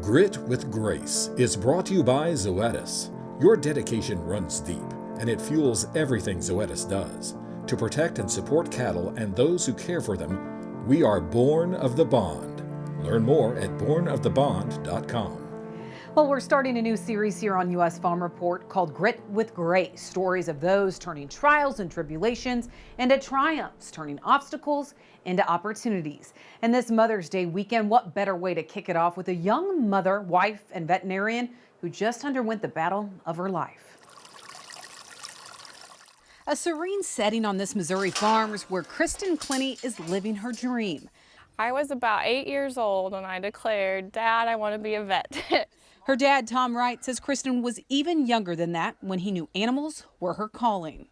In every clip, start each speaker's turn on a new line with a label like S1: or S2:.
S1: Grit with Grace is brought to you by Zoetis. Your dedication runs deep, and it fuels everything Zoetis does. To protect and support cattle and those who care for them, we are born of the bond. Learn more at bornofthebond.com.
S2: Well, we're starting a new series here on U.S. Farm Report called Grit with Grace. Stories of those turning trials and tribulations into triumphs, turning obstacles into opportunities. And this Mother's Day weekend, what better way to kick it off with a young mother, wife, and veterinarian who just underwent the battle of her life. A serene setting on this Missouri farm is where Kristen Clenney is living her dream.
S3: I was about 8 years old when I declared, Dad, I want to be a vet.
S2: Her dad, Tom Wright, says Kristen was even younger than that when he knew animals were her calling.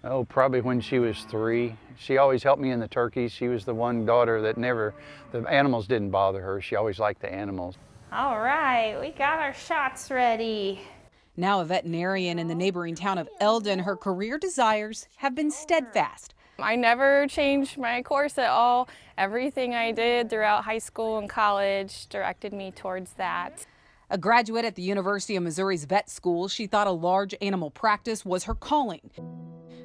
S4: Oh, probably when she was 3. She always helped me in the turkeys. She was the one daughter that the animals didn't bother her. She always liked the animals.
S3: All right, we got our shots ready.
S2: Now a veterinarian in the neighboring town of Eldon, her career desires have been steadfast.
S3: I never changed my course at all. Everything I did throughout high school and college directed me towards that.
S2: A graduate at the University of Missouri's vet school, she thought a large animal practice was her calling.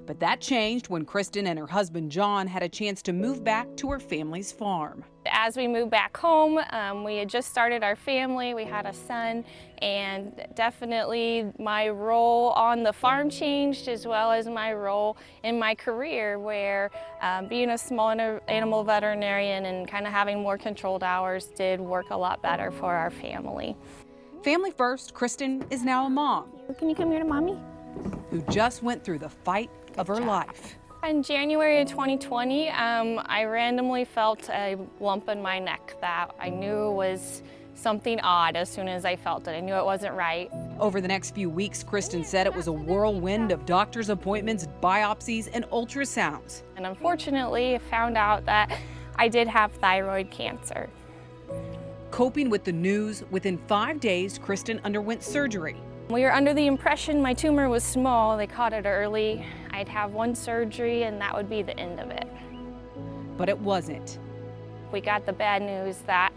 S2: But that changed when Kristen and her husband John had a chance to move back to her family's farm.
S3: As we moved back home, we had just started our family. We had a son, and definitely my role on the farm changed, as well as my role in my career, where being a small animal veterinarian and kind of having more controlled hours did work a lot better for our family.
S2: Family first, Kristen is now a mom.
S3: Can you come here to Mommy?
S2: Who just went through the fight of her life.
S3: In January of 2020, I randomly felt a lump in my neck that I knew was something odd as soon as I felt it. I knew it wasn't right.
S2: Over the next few weeks, Kristen said it was a whirlwind of doctor's appointments, biopsies, and ultrasounds.
S3: And unfortunately, I found out that I did have thyroid cancer.
S2: Coping with the news, within 5 days, Kristen underwent surgery.
S3: We were under the impression my tumor was small. They caught it early. I'd have one surgery and that would be the end of it.
S2: But it wasn't.
S3: We got the bad news that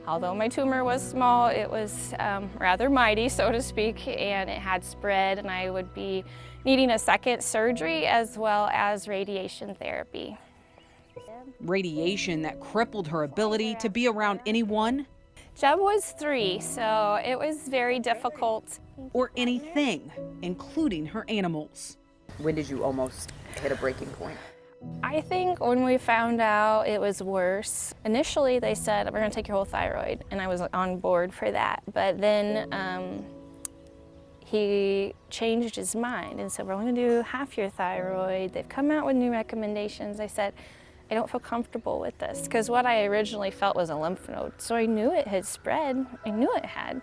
S3: although my tumor was small, it was rather mighty, so to speak, and it had spread, and I would be needing a second surgery as well as radiation therapy.
S2: Radiation that crippled her ability to be around anyone.
S3: Jeb was 3, so it was very difficult.
S2: Or anything, including her animals.
S5: When did you almost hit a breaking point?
S3: I think when we found out it was worse, initially they said, we're going to take your whole thyroid, and I was on board for that. But then he changed his mind and said, we're going to do half your thyroid. They've come out with new recommendations. I said, I don't feel comfortable with this, because what I originally felt was a lymph node. So I knew it had spread. I knew it had.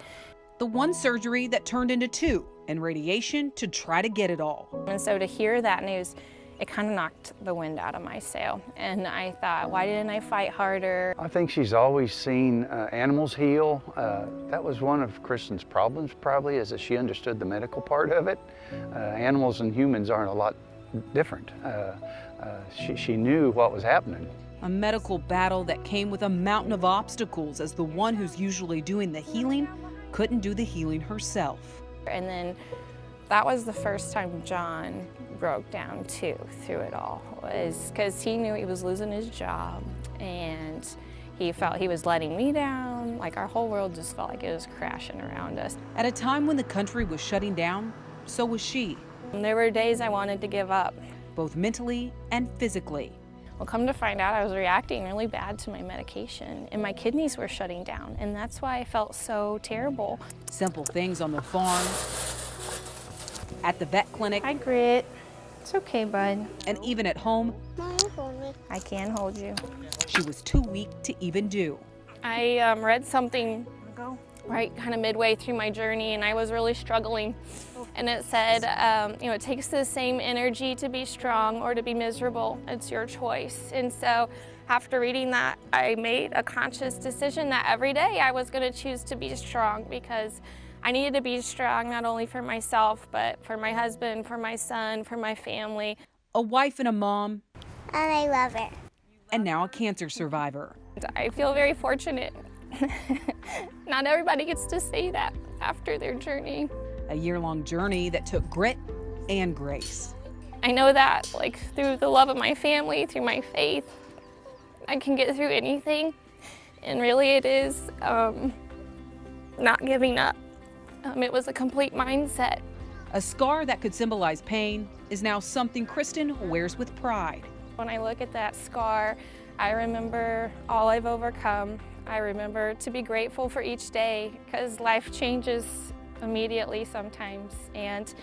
S2: The one surgery that turned into 2, and radiation to try to get it all.
S3: And so to hear that news, it kind of knocked the wind out of my sail. And I thought, why didn't I fight harder?
S4: I think she's always seen animals heal. That was one of Kristen's problems, probably, is that she understood the medical part of it. Animals and humans aren't a lot different. She knew what was happening.
S2: A medical battle that came with a mountain of obstacles, as the one who's usually doing the healing couldn't do the healing herself.
S3: And then that was the first time John broke down too through it all, was because he knew he was losing his job, and he felt he was letting me down. Like our whole world just felt like it was crashing around us.
S2: At a time when the country was shutting down, so was she.
S3: And there were days I wanted to give up.
S2: Both mentally and physically.
S3: Well, come to find out, I was reacting really bad to my medication, and my kidneys were shutting down, and that's why I felt so terrible.
S2: Simple things on the farm, at the vet clinic.
S3: Hi, Grit. It's okay, bud.
S2: And even at home.
S3: I can hold you.
S2: She was too weak to even do.
S3: I read something right kind of midway through my journey, and I was really struggling. And it said, it takes the same energy to be strong or to be miserable. It's your choice. And so after reading that, I made a conscious decision that every day I was going to choose to be strong, because I needed to be strong not only for myself, but for my husband, for my son, for my family.
S2: A wife and a mom.
S6: And I love it.
S2: And now a cancer survivor.
S3: I feel very fortunate. Not everybody gets to say that after their journey.
S2: A year-long journey that took grit and grace.
S3: I know that, like, through the love of my family, through my faith, I can get through anything. And really it is not giving up. It was a complete mindset.
S2: A scar that could symbolize pain is now something Kristen wears with pride.
S3: When I look at that scar, I remember all I've overcome. I remember to be grateful for each day, because life changes immediately sometimes, and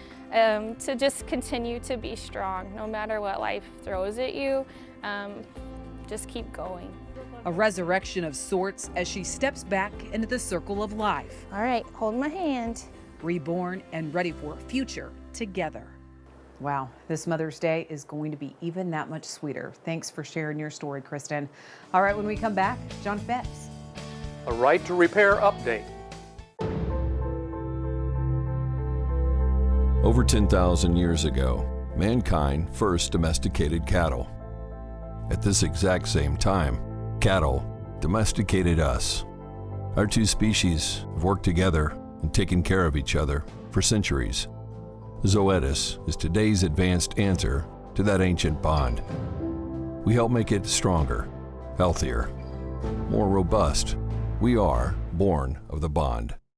S3: to just continue to be strong no matter what life throws at you. Just keep going.
S2: A resurrection of sorts as she steps back into the circle of life.
S3: All right, hold my hand.
S2: Reborn and ready for a future together. Wow, this Mother's Day is going to be even that much sweeter. Thanks for sharing your story, Kristen. All right, when we come back, John Phipps.
S6: A right to repair update.
S7: Over 10,000 years ago, mankind first domesticated cattle. At this exact same time, cattle domesticated us. Our two species have worked together and taken care of each other for centuries. Zoetis is today's advanced answer to that ancient bond. We help make it stronger, healthier, more robust. We are born of the bond.